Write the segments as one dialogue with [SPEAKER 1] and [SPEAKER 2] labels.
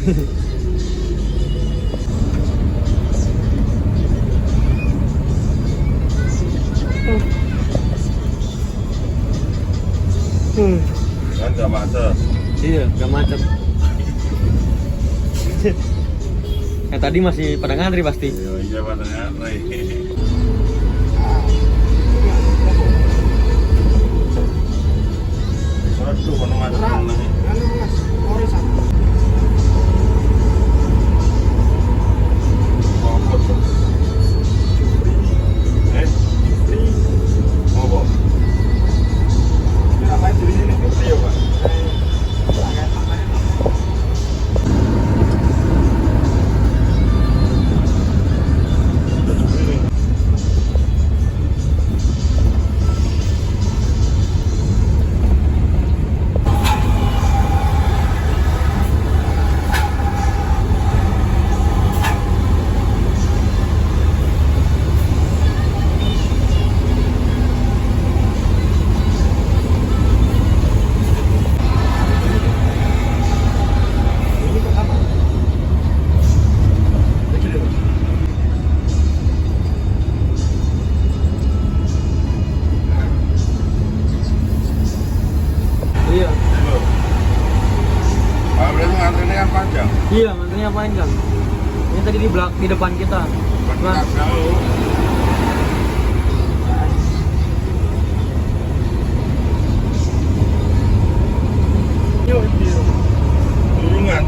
[SPEAKER 1] Kan gak macet.
[SPEAKER 2] Iya, gak macet. Tadi masih pada ngantri pasti.
[SPEAKER 1] Iya pada ngantri. Aduh, kono macet meneh.
[SPEAKER 2] Iya, mantrinya panjang. Ini tadi di depan kita. Mas.
[SPEAKER 1] Turungan.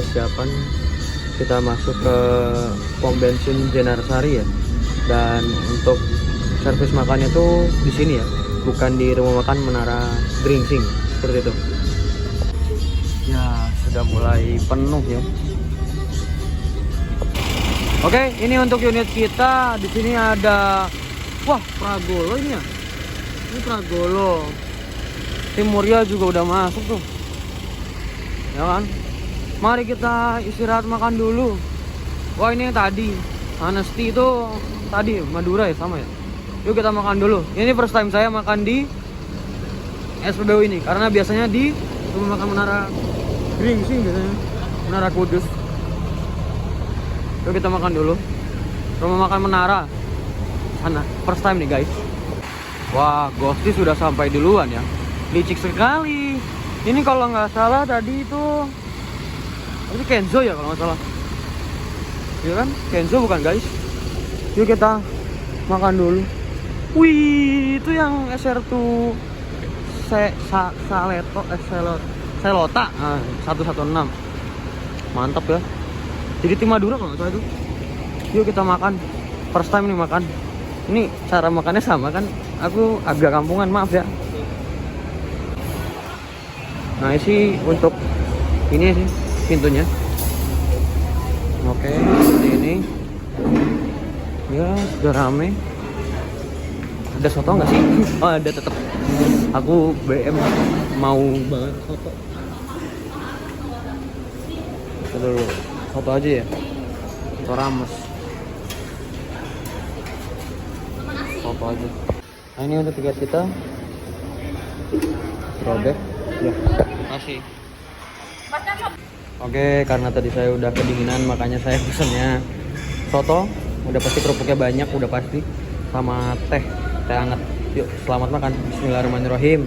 [SPEAKER 2] persiapan kita masuk ke pom bensin Jenarsari ya. Dan untuk servis makannya tuh di sini ya, bukan di rumah makan Menara Gringsing seperti itu. Ya, sudah mulai penuh ya. Oke, ini untuk unit kita. Di sini ada, wah, Pragolo ini ya. Ini Pragolo. Timurya juga udah masuk tuh. Ya kan? Mari kita istirahat makan dulu. Wah, ini yang tadi. Honesty itu tadi Madura ya, sama ya. Yuk kita makan dulu. Ini first time saya makan di SPBU ini, karena biasanya di rumah makan Menara Gringsing biasanya. Menara Kudus. Yuk kita makan dulu. Rumah makan Menara. Sana, first time nih guys. Wah, Ghosty sudah sampai duluan ya. Licik sekali. Ini kalau nggak salah tadi itu ini Kenzo ya kalau nggak salah. Iya kan? Kenzo bukan guys. Yuk kita makan dulu. Wih, itu yang SR2 Selota 116. Mantap ya. Jadi tim Madura kalau nggak salah itu. Yuk kita makan. First time nih makan. Ini cara makannya sama kan? Aku agak kampungan, maaf ya. Nah, ini untuk ini sih pintunya. Oke, seperti ini. Ya, sudah rame. Ada soto nggak sih? Oh, ada tetap. Aku BM mau banget soto. Kita dulu soto aja ya. Soto rames. Soto aja. Nah, ini untuk tiket kita. Robek. Ya, masih. Oke, karena tadi saya udah kedinginan, makanya saya pesennya soto. Udah pasti kerupuknya banyak, udah pasti. Sama teh hangat. Yuk, selamat makan. Bismillahirrahmanirrahim.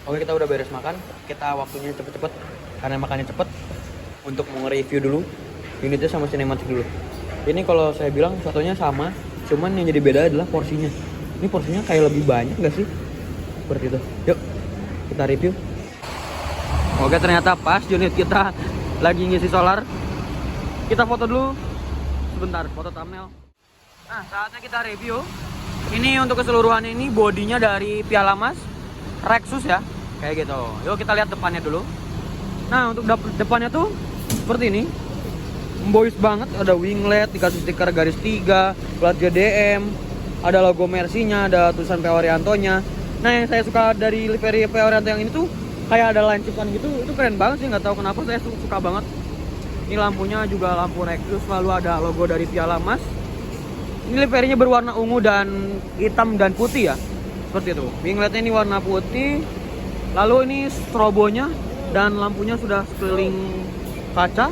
[SPEAKER 2] Oke, kita udah beres makan. Kita waktunya cepet-cepet, karena makannya cepet. Untuk mau nge-review dulu unitnya sama sinematik dulu. Ini kalau saya bilang sotonya sama, cuman yang jadi beda adalah porsinya. Ini porsinya kayak lebih banyak nggak sih? Seperti itu. Yuk, kita review. Oke, ternyata pas unit kita lagi ngisi solar. Kita foto dulu sebentar, foto thumbnail. Nah, saatnya kita review. Ini untuk keseluruhannya, ini bodinya dari Piala Mas Rexus ya, kayak gitu. Yuk kita lihat depannya dulu. Nah, untuk depannya tuh seperti ini. Boys banget, ada winglet, dikasih stiker garis 3, plat GDM, ada logo Mercy-nya, ada tulisan P. Haryanto-nya. Nah, yang saya suka dari livery P. Haryanto yang ini tuh kayak ada lancukan gitu, itu keren banget sih, nggak tahu kenapa saya suka banget. Ini lampunya juga lampu Rexus, lalu ada logo dari Piala Mas. Ini liverynya berwarna ungu dan hitam dan putih ya, seperti itu. Wingletnya ini warna putih, lalu ini strobonya dan lampunya sudah sekeliling kaca.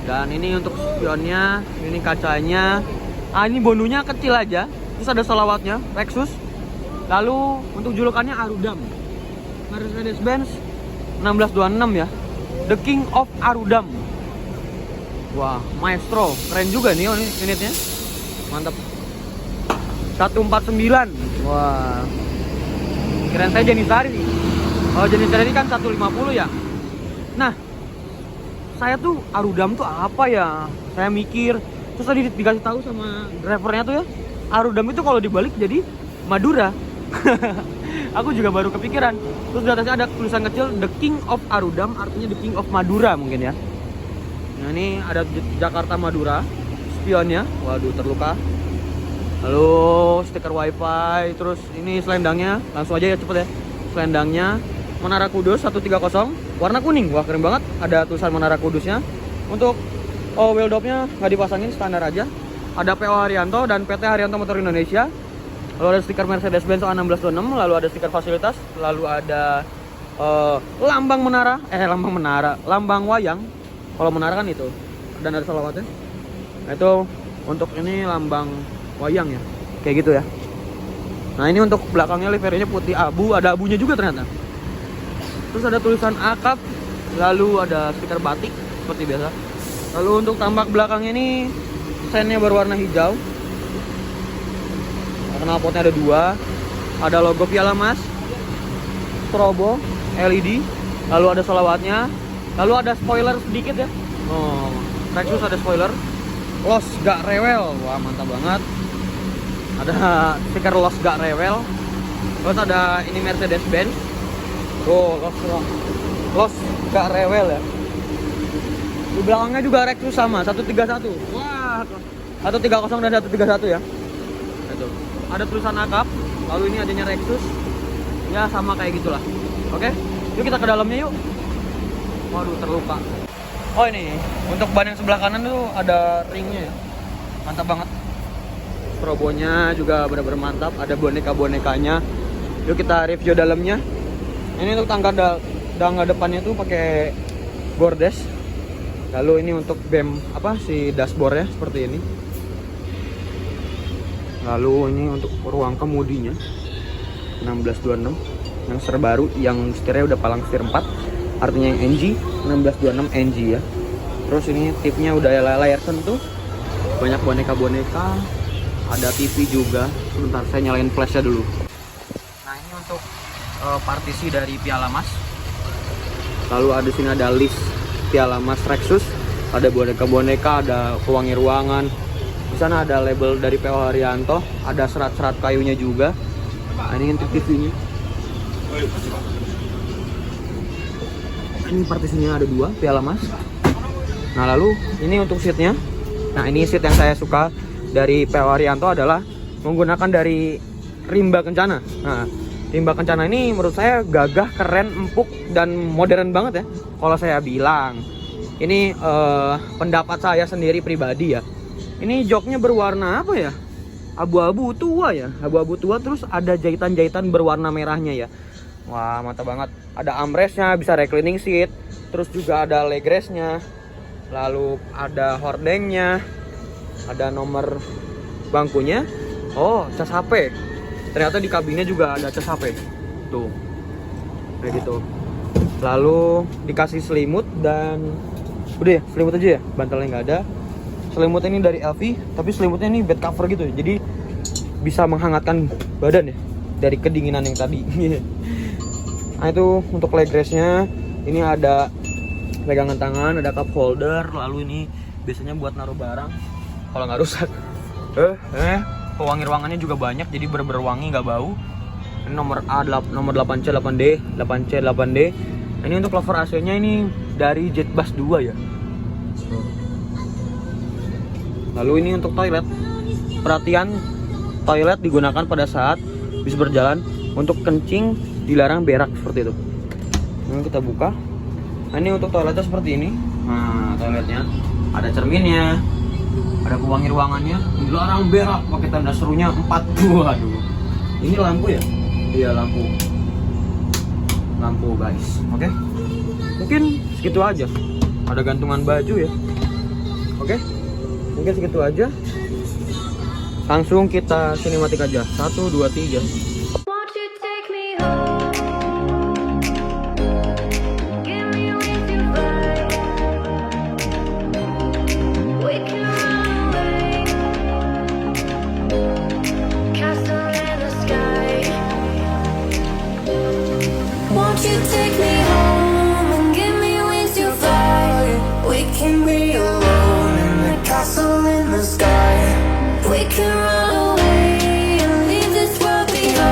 [SPEAKER 2] Dan ini untuk spionnya, ini kacanya. Ini bondunya kecil aja, terus ada selawatnya Rexus. Lalu untuk julukannya Arudam, Mercedes-Benz 1626 ya, The King of Arudam. Wah, maestro, keren juga nih unitnya, mantap. 149, wah, keren. Saya Jenisari nih. Kalau Jenisari ini kan 150 ya. Nah, saya tuh Arudam tuh apa ya? Saya mikir, terus tadi dikasih tahu sama drivernya tuh ya, Arudam itu kalau dibalik jadi Madura. Aku juga baru kepikiran. Terus di atasnya ada tulisan kecil The King of Arudam, artinya The King of Madura mungkin ya. Nah, ini ada Jakarta Madura, spionnya, waduh terluka. Lalu stiker wifi, terus ini selendangnya, langsung aja ya cepet ya. Selendangnya Menara Kudus 130, warna kuning, wah keren banget. Ada tulisan Menara Kudusnya. Untuk wheel dopnya nggak dipasangin, standar aja. Ada PO Haryanto dan PT Haryanto Motor Indonesia. Lalu ada stiker Mercedes-Benz A1626, lalu ada stiker fasilitas, lalu ada lambang menara, lambang wayang. Kalau menara kan itu, dan ada selawatnya. Nah, itu untuk ini lambang wayang ya, kayak gitu ya. Nah, ini untuk belakangnya liverynya putih abu, ada abunya juga ternyata. Terus ada tulisan akap, lalu ada stiker batik seperti biasa. Lalu untuk tambak belakang ini sennya berwarna hijau. Knalpotnya ada 2, ada logo Piala Mas, strobo LED, lalu ada selawatnya. Lalu ada spoiler sedikit ya. Oh, Lexus ada spoiler. Los gak rewel. Wah, mantap banget. Ada stiker Los gak rewel. Terus ada ini Mercedes Benz. Oh, Los gak rewel ya. Di belakangnya juga Lexus sama 131. Wah, 130 dan 131 ya. Itu. Ada tulisan akap. Lalu ini adanya Lexus. Ya sama kayak gitulah. Oke, yuk kita ke dalamnya yuk. Waduh, terluka. Oh ini, untuk ban yang sebelah kanan tuh ada ringnya ya. Mantap banget. Strobonya juga benar-benar mantap. Ada boneka-bonekanya. Yuk kita review dalamnya. Ini untuk tangga depannya tuh pakai bordes. Lalu ini untuk bem si dashboardnya seperti ini. Lalu ini untuk ruang kemudinya 1626 yang terbaru, yang setirnya udah palang setir 4, artinya yang NG 1626 NG ya. Terus ini tipnya udah layar sentuh, banyak boneka-boneka, ada TV juga. Sebentar saya nyalain flashnya dulu. Nah ini untuk partisi dari Piala Mas. Lalu ada sini ada list Piala Mas Lexus, ada boneka-boneka, ada pewangi ruangan. Di sana ada label dari PO Haryanto, ada serat-serat kayunya juga. Nah, ini untuk TV-nya. Ini partisinya ada 2 Piala Mas. Nah lalu ini untuk seatnya. Nah ini seat yang saya suka dari PO Haryanto adalah menggunakan dari rimba kencana. Nah rimba kencana ini menurut saya gagah, keren, empuk, dan modern banget ya. Kalau saya bilang ini pendapat saya sendiri pribadi ya. Ini joknya berwarna apa ya? Abu-abu tua ya, abu-abu tua, terus ada jahitan-jahitan berwarna merahnya ya. Wah mantap banget. Ada armrestnya, bisa reclining seat, terus juga ada leg restnya, lalu ada hordengnya, ada nomor bangkunya. Oh, cas HP. Ternyata di kabinnya juga ada cas HP. Tuh, kayak gitu. Lalu dikasih selimut dan udah ya, selimut aja ya, bantalnya nggak ada. Selimut ini dari LV, tapi selimutnya ini bed cover gitu ya, jadi bisa menghangatkan badan ya dari kedinginan yang tadi. Nah itu untuk leg restnya, ini ada pegangan tangan, ada cup holder, lalu ini biasanya buat naruh barang kalau nggak rusak. Pewangi ruangannya juga banyak, jadi berwangi nggak bau. Ini nomor 8C 8D 8C 8D. Ini untuk cover AC-nya ini dari Jetbus 2 ya. Lalu ini untuk toilet. Perhatian, toilet digunakan pada saat bis berjalan. Untuk kencing dilarang berak seperti itu. Ini kita buka. Nah ini untuk toiletnya seperti ini. Nah toiletnya ada cerminnya, ada pewangi ruangannya. Dilarang berak, pakai tanda serunya 4. Waduh. Ini lampu ya? Iya lampu. Lampu guys. Oke. Mungkin segitu aja. Ada gantungan baju ya. Oke. Mungkin segitu aja. Langsung kita sinematik aja. 1, 2, 3.
[SPEAKER 3] Won't you take me home and give me wings to fly? We can be alone in the castle in the sky. We can run away and leave this world behind.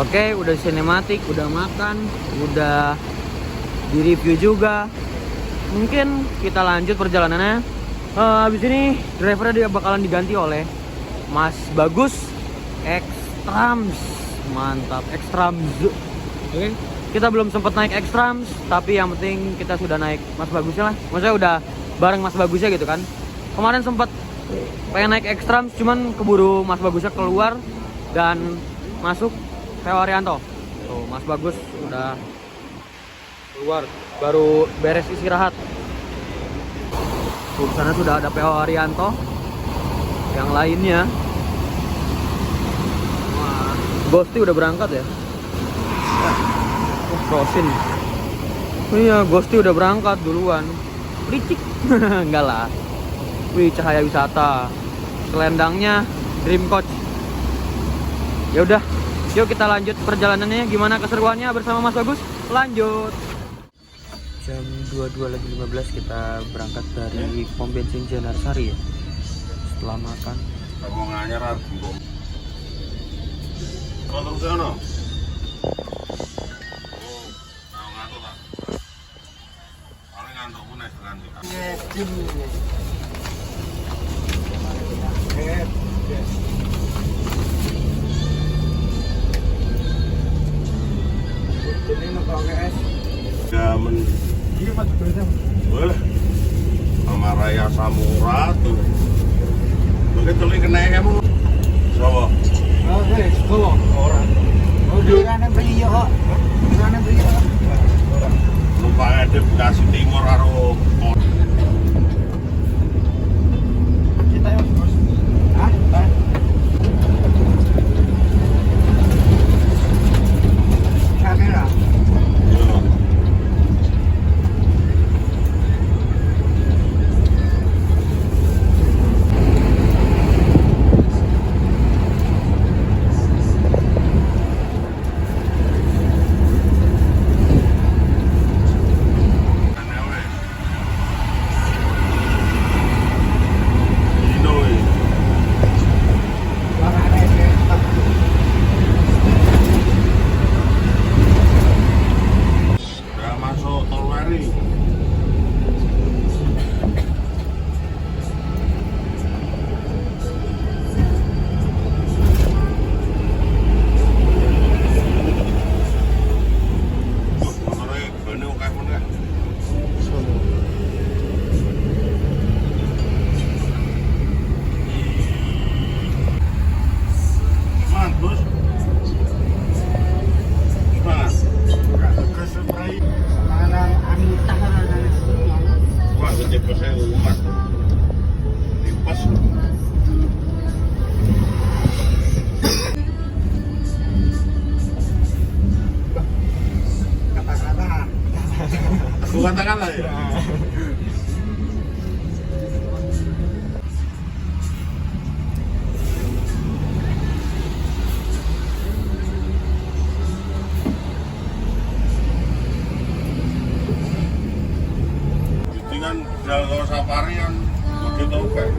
[SPEAKER 2] Oke, udah sinematik, udah makan, udah di-review juga. Mungkin kita lanjut perjalanannya. Habis ini drivernya dia bakalan diganti oleh Mas Bagus Extrams. Mantap, Extrams. Oke. Kita belum sempat naik Extrams, tapi yang penting kita sudah naik Mas Bagusnya lah. Maksudnya udah bareng Mas Bagusnya gitu kan. Kemarin sempat pengen naik Extrams, cuman keburu Mas Bagusnya keluar dan masuk PO Haryanto. Tuh, Mas Bagus udah keluar, baru beres istirahat. Tuh, sana sudah ada PO Haryanto. Yang lainnya, wah, Ghosti udah berangkat ya. Frozen. Oh iya, Ghosti udah berangkat duluan. Licik. Enggak lah. Wih, Cahaya Wisata. Selendangnya Dream Coach. Ya udah, yuk kita lanjut perjalanannya. Gimana keseruannya bersama Mas Bagus? Lanjut. Jam 22.15 kita berangkat dari pom bensin Janarsari ya. Setelah makan.
[SPEAKER 1] Kamu nganyar aku. Kalau sana. Boleh sama Raya Samura tuh begitu li kena kamu Jawa orang lupa ada Bekasi Timur karo kita yang kamera. Katakanlah ya. Itu kan Jalan Safari kan begitu kan.